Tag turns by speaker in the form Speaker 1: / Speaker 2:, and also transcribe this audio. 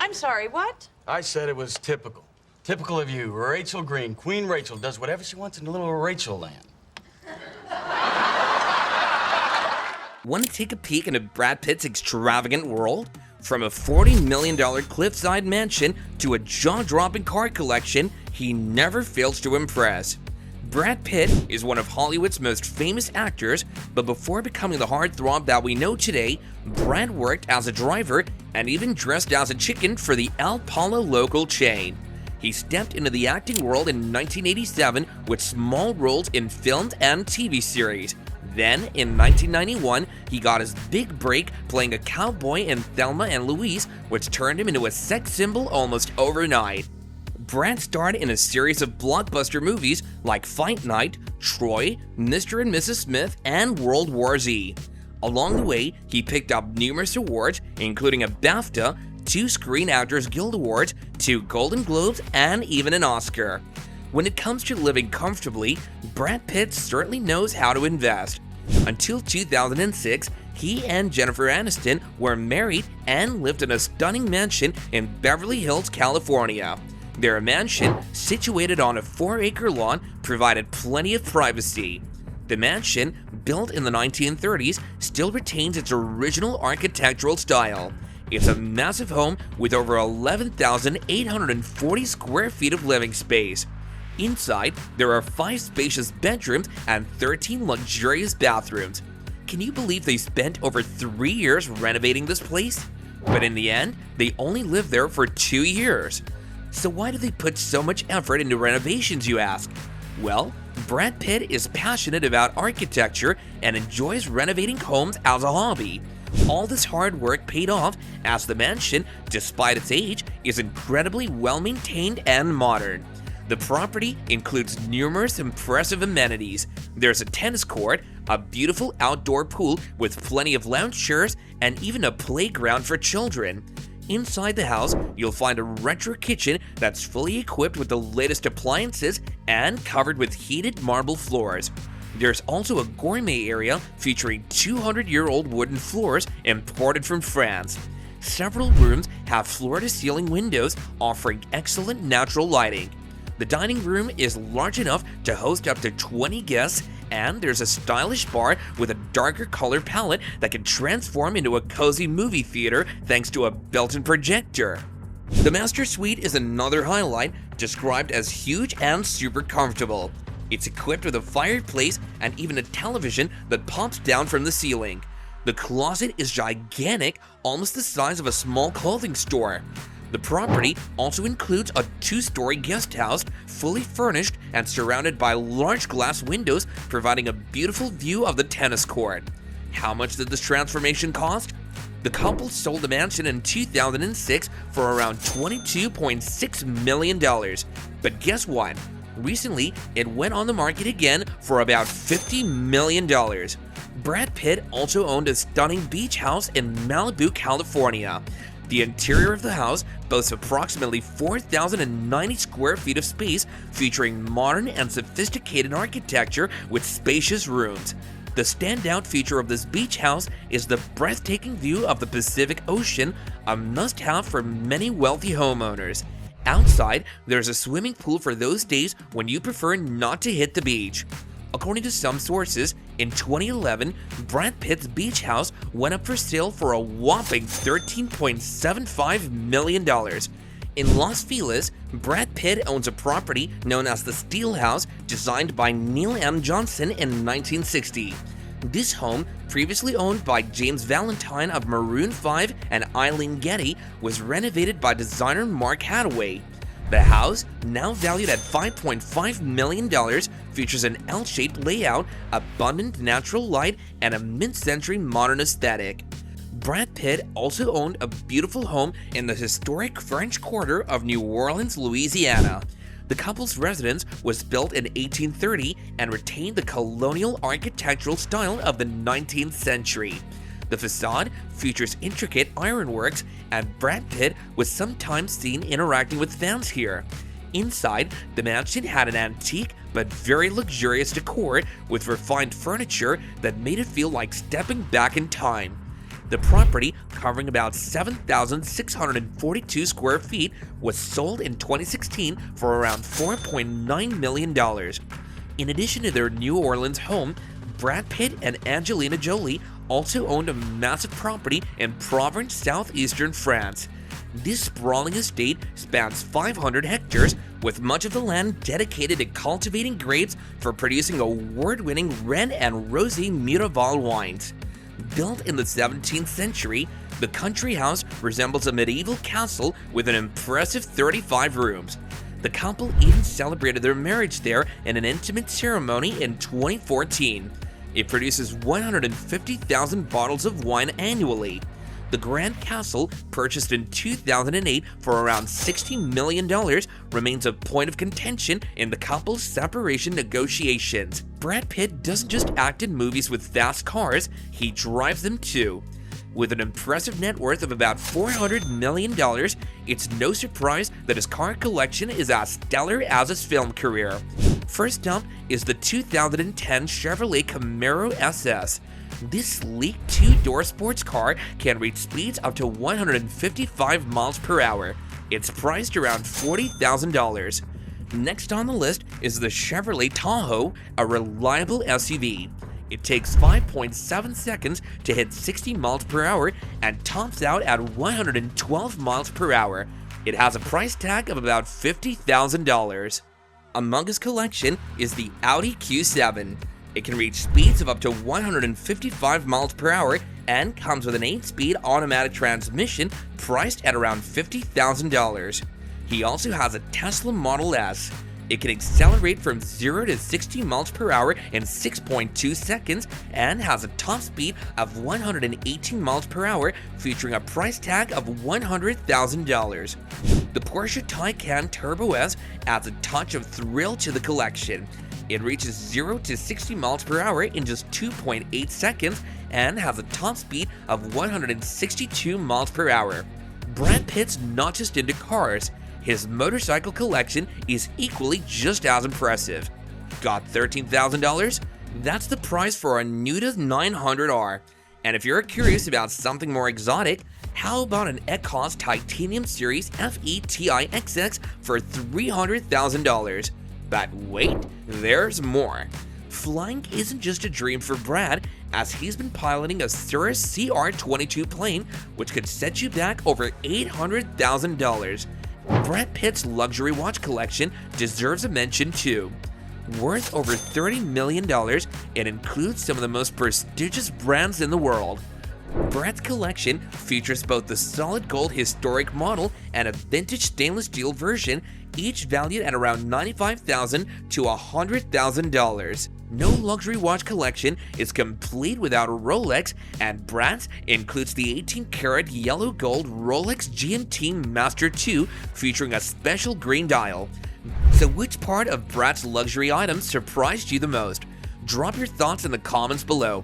Speaker 1: I'm sorry, what?
Speaker 2: I said it was typical. Typical of you. Rachel Green, Queen Rachel, does whatever she wants in little Rachel land.
Speaker 3: Want to take a peek into Brad Pitt's extravagant world? From a $40 million cliffside mansion to a jaw-dropping car collection, he never fails to impress. Brad Pitt is one of Hollywood's most famous actors, but before becoming the heartthrob that we know today, Brad worked as a driver and even dressed as a chicken for the Pollo Loco chain. He stepped into the acting world in 1987 with small roles in films and TV series. Then, in 1991, he got his big break playing a cowboy in Thelma and Louise, which turned him into a sex symbol almost overnight. Brad starred in a series of blockbuster movies like Fight Night, Troy, Mr. and Mrs. Smith, and World War Z. Along the way, he picked up numerous awards, including a BAFTA, 2 Screen Actors Guild Awards, 2 Golden Globes, and even an Oscar. When it comes to living comfortably, Brad Pitt certainly knows how to invest. Until 2006, he and Jennifer Aniston were married and lived in a stunning mansion in Beverly Hills, California. Their mansion, situated on a 4-acre lawn, provided plenty of privacy. The mansion, built in the 1930s, still retains its original architectural style. It's a massive home with over 11,840 square feet of living space. Inside, there are 5 spacious bedrooms and 13 luxurious bathrooms. Can you believe they spent over 3 years renovating this place? But in the end, they only lived there for 2 years. So why do they put so much effort into renovations, you ask? Well, Brad Pitt is passionate about architecture and enjoys renovating homes as a hobby. All this hard work paid off as the mansion, despite its age, is incredibly well maintained and modern. The property includes numerous impressive amenities. There's a tennis court, a beautiful outdoor pool with plenty of lounge chairs, and even a playground for children. Inside the house, you'll find a retro kitchen that's fully equipped with the latest appliances and covered with heated marble floors. There's also a gourmet area featuring 200-year-old wooden floors imported from France. Several rooms have floor-to-ceiling windows offering excellent natural lighting. The dining room is large enough to host up to 20 guests, and there's a stylish bar with a darker color palette that can transform into a cozy movie theater thanks to a built-in projector. The master suite is another highlight, described as huge and super comfortable. It's equipped with a fireplace and even a television that pops down from the ceiling. The closet is gigantic, almost the size of a small clothing store. The property also includes a 2-story guest house, fully furnished and surrounded by large glass windows, providing a beautiful view of the tennis court. How much did this transformation cost? The couple sold the mansion in 2006 for around $22.6 million. But guess what? Recently, it went on the market again for about $50 million. Brad Pitt also owned a stunning beach house in Malibu, California. The interior of the house boasts approximately 4,090 square feet of space, featuring modern and sophisticated architecture with spacious rooms. The standout feature of this beach house is the breathtaking view of the Pacific Ocean, a must-have for many wealthy homeowners. Outside, there's a swimming pool for those days when you prefer not to hit the beach. According to some sources, in 2011, Brad Pitt's beach house went up for sale for a whopping $13.75 million. In Los Feliz, Brad Pitt owns a property known as the Steel House, designed by Neil M. Johnson in 1960. This home, previously owned by James Valentine of Maroon 5 and Eileen Getty, was renovated by designer Mark Hathaway. The house, now valued at $5.5 million, features an L-shaped layout, abundant natural light, and a mid-century modern aesthetic. Brad Pitt also owned a beautiful home in the historic French Quarter of New Orleans, Louisiana. The couple's residence was built in 1830 and retained the colonial architectural style of the 19th century. The facade features intricate ironworks, and Brad Pitt was sometimes seen interacting with fans here. Inside, the mansion had an antique but very luxurious decor with refined furniture that made it feel like stepping back in time. The property, covering about 7,642 square feet, was sold in 2016 for around $4.9 million. In addition to their New Orleans home, Brad Pitt and Angelina Jolie also owned a massive property in Provence, southeastern France. This sprawling estate spans 500 hectares, with much of the land dedicated to cultivating grapes for producing award-winning red and rosé Miraval wines. Built in the 17th century, the country house resembles a medieval castle with an impressive 35 rooms. The couple even celebrated their marriage there in an intimate ceremony in 2014. It produces 150,000 bottles of wine annually. The Grand Castle, purchased in 2008 for around $60 million, remains a point of contention in the couple's separation negotiations. Brad Pitt doesn't just act in movies with fast cars, he drives them too. With an impressive net worth of about $400 million, it's no surprise that his car collection is as stellar as his film career. First up is the 2010 Chevrolet Camaro SS. This sleek two-door sports car can reach speeds up to 155 miles per hour. It's priced around $40,000. Next on the list is the Chevrolet Tahoe, a reliable SUV. It takes 5.7 seconds to hit 60 miles per hour and tops out at 112 miles per hour. It has a price tag of about $50,000. Among his collection is the Audi Q7. It can reach speeds of up to 155 miles per hour and comes with an 8-speed automatic transmission priced at around $50,000. He also has a Tesla Model S. It can accelerate from 0 to 60 miles per hour in 6.2 seconds and has a top speed of 118 miles per hour, featuring a price tag of $100,000. The Porsche Taycan Turbo S adds a touch of thrill to the collection. It reaches 0 to 60 miles per hour in just 2.8 seconds and has a top speed of 162 miles per hour. Brad Pitt's not just into cars. His motorcycle collection is equally just as impressive. Got $13,000? That's the price for a Nuda 900R. And if you're curious about something more exotic, how about an Ecos Titanium Series FETIXX for $300,000? But wait, there's more. Flying isn't just a dream for Brad, as he's been piloting a Cirrus CR-22 plane, which could set you back over $800,000. Brad Pitt's luxury watch collection deserves a mention too. Worth over $30 million, it includes some of the most prestigious brands in the world. Brad's collection features both the solid gold historic model and a vintage stainless steel version, each valued at around $95,000 to $100,000. No luxury watch collection is complete without a Rolex, and Brad's includes the 18-karat yellow gold Rolex G&T Master 2 featuring a special green dial. So which part of Brad's luxury items surprised you the most? Drop your thoughts in the comments below.